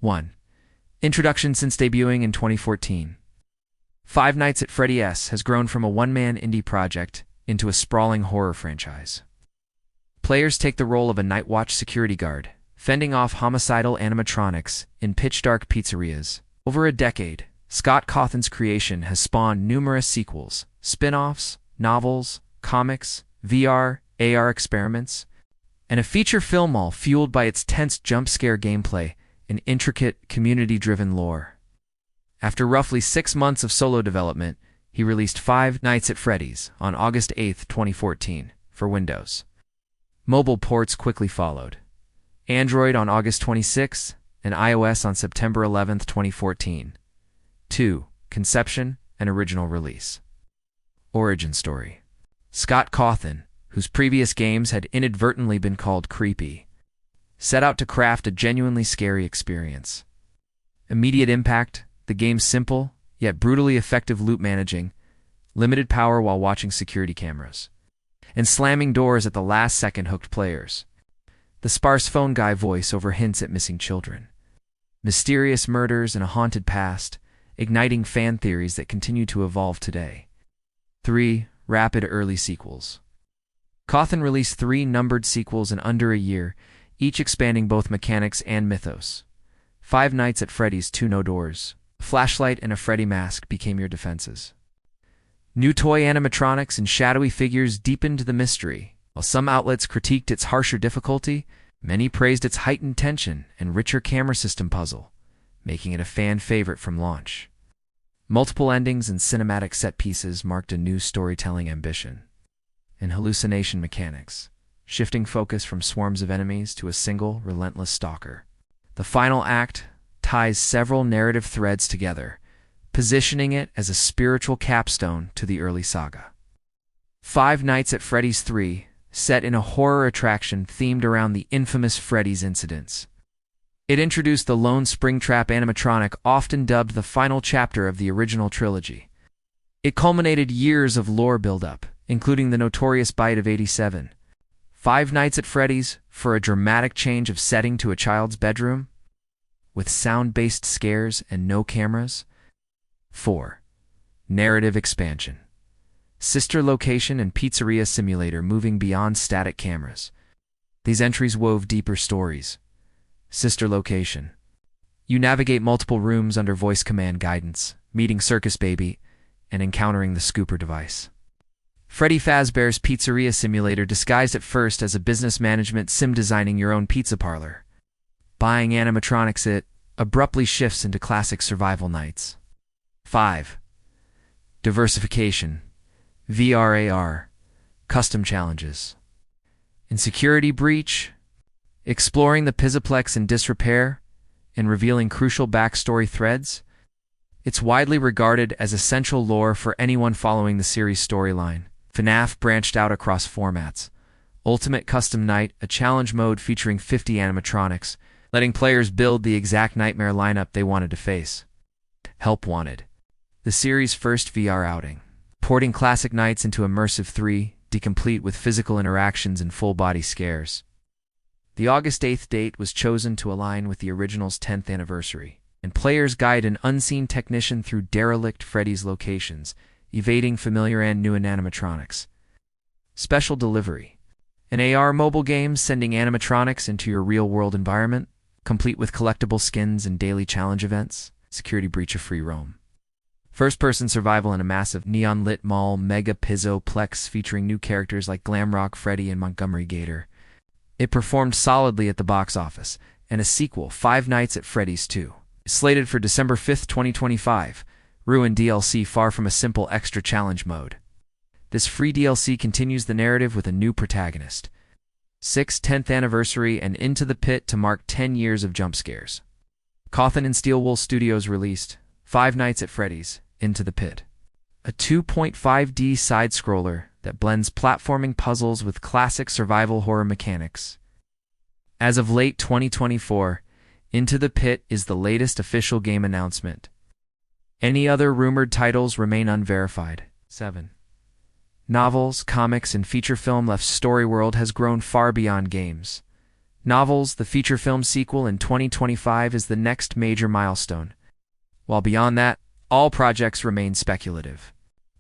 1. Introduction since debuting in 2014. Five Nights at Freddy's has grown from a one-man indie project into a sprawling horror franchise. Players take the role of a night watch security guard, fending off homicidal animatronics in pitch-dark pizzerias. Over a decade, Scott Cawthon's creation has spawned numerous sequels, spin-offs, novels, comics, VR, AR experiments, and a feature film all fueled by its tense jump-scare gameplay and intricate, community-driven lore. After roughly 6 months of solo development, he released Five Nights at Freddy's on August 8, 2014, for Windows. Mobile ports quickly followed. Android on August 26 and iOS on September 11, 2014. 2. Conception and original release. Origin story. Scott Cawthon, whose previous games had inadvertently been called creepy, set out to craft a genuinely scary experience. Immediate impact: the game's simple, yet brutally effective loot managing, limited power while watching security cameras, and slamming doors at the last second hooked players. The sparse phone guy voice-over hints at missing children, mysterious murders, and a haunted past, igniting fan theories that continue to evolve today. 3. Rapid early sequels. Cawthon released 3 numbered sequels in under a year, each expanding both mechanics and mythos. Five Nights at Freddy's 2 No Doors. A flashlight and a Freddy mask became your defenses. New toy animatronics and shadowy figures deepened the mystery. While some outlets critiqued its harsher difficulty, many praised its heightened tension and richer camera system puzzle, making it a fan favorite from launch. Multiple endings and cinematic set pieces marked a new storytelling ambition. And hallucination mechanics, shifting focus from swarms of enemies to a single, relentless stalker. The final act ties several narrative threads together, positioning it as a spiritual capstone to the early saga. Five Nights at Freddy's 3, set in a horror attraction themed around the infamous Freddy's incidents. It introduced the lone Springtrap animatronic, often dubbed the final chapter of the original trilogy. It culminated years of lore build-up, including the notorious bite of 87. Five Nights at Freddy's, for a dramatic change of setting to a child's bedroom, with sound-based scares and no cameras. 4. Narrative expansion. Sister location and pizzeria simulator moving beyond static cameras. These entries wove deeper stories. Sister location. You navigate multiple rooms under voice command guidance, meeting Circus Baby, and encountering the Scooper device. Freddy Fazbear's pizzeria simulator, disguised at first as a business management sim, designing your own pizza parlor. Buying animatronics, it abruptly shifts into classic survival nights. 5. Diversification. VR/AR. Custom challenges. Insecurity breach. Exploring the Pizzaplex in disrepair and revealing crucial backstory threads. It's widely regarded as essential lore for anyone following the series' storyline. FNaF branched out across formats. Ultimate Custom Night, a challenge mode featuring 50 animatronics, letting players build the exact nightmare lineup they wanted to face. Help Wanted. The series' first VR outing, porting classic nights into immersive 3D, complete with physical interactions and full-body scares. The August 8th date was chosen to align with the original's 10th anniversary, and players guide an unseen technician through derelict Freddy's locations, evading familiar and new animatronics. Special delivery. An AR mobile game sending animatronics into your real-world environment, complete with collectible skins and daily challenge events. Security breach of free roam. First-person survival in a massive neon-lit mall mega Pizzoplex featuring new characters like Glamrock Freddy and Montgomery Gator. It performed solidly at the box office, and a sequel, Five Nights at Freddy's 2, is slated for December 5, 2025. Ruined DLC, far from a simple extra challenge mode. This free DLC continues the narrative with a new protagonist. 6th 10th anniversary and Into the Pit to mark 10 years of jump scares. Cawthon and Steelwool Studios released Five Nights at Freddy's, Into the Pit, a 2.5D side-scroller that blends platforming puzzles with classic survival horror mechanics. As of late 2024, Into the Pit is the latest official game announcement. Any other rumored titles remain unverified. 7. Novels, comics, and feature film. Left's story world has grown far beyond games. Novels, the feature film sequel in 2025 is the next major milestone. While beyond that, all projects remain speculative.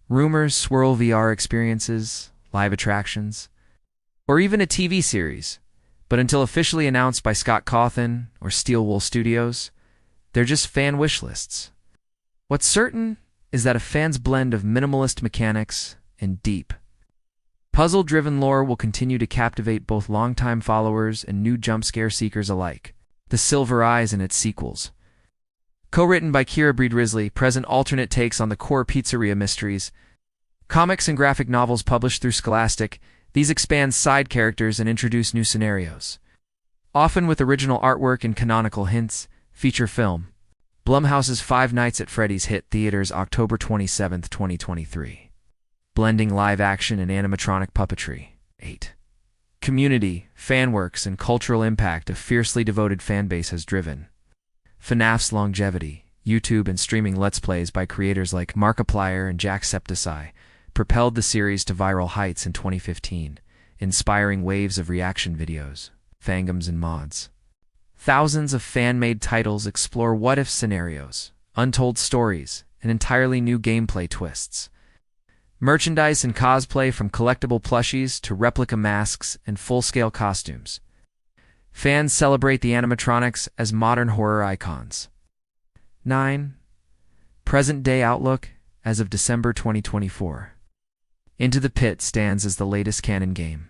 Rumors swirl VR experiences, live attractions, or even a TV series. But until officially announced by Scott Cawthon or Steelwool Studios, they're just fan wish lists. What's certain is that a fan's blend of minimalist mechanics and deep, puzzle-driven lore will continue to captivate both longtime followers and new jump-scare seekers alike. The Silver Eyes and its sequels. Co-written by Kira Breed-Risley, present alternate takes on the core pizzeria mysteries. Comics and graphic novels published through Scholastic, these expand side characters and introduce new scenarios. Often with original artwork and canonical hints, feature film. Blumhouse's Five Nights at Freddy's hit theaters October 27, 2023. Blending live action and animatronic puppetry. 8. Community, fanworks, and cultural impact a fiercely devoted fanbase has driven. FNaF's longevity, YouTube and streaming Let's Plays by creators like Markiplier and Jacksepticeye propelled the series to viral heights in 2015, inspiring waves of reaction videos, fandoms, and mods. Thousands of fan-made titles explore what-if scenarios, untold stories, and entirely new gameplay twists. Merchandise and cosplay from collectible plushies to replica masks and full-scale costumes. Fans celebrate the animatronics as modern horror icons. 9. Present-day outlook as of December 2024. Into the Pit stands as the latest canon game.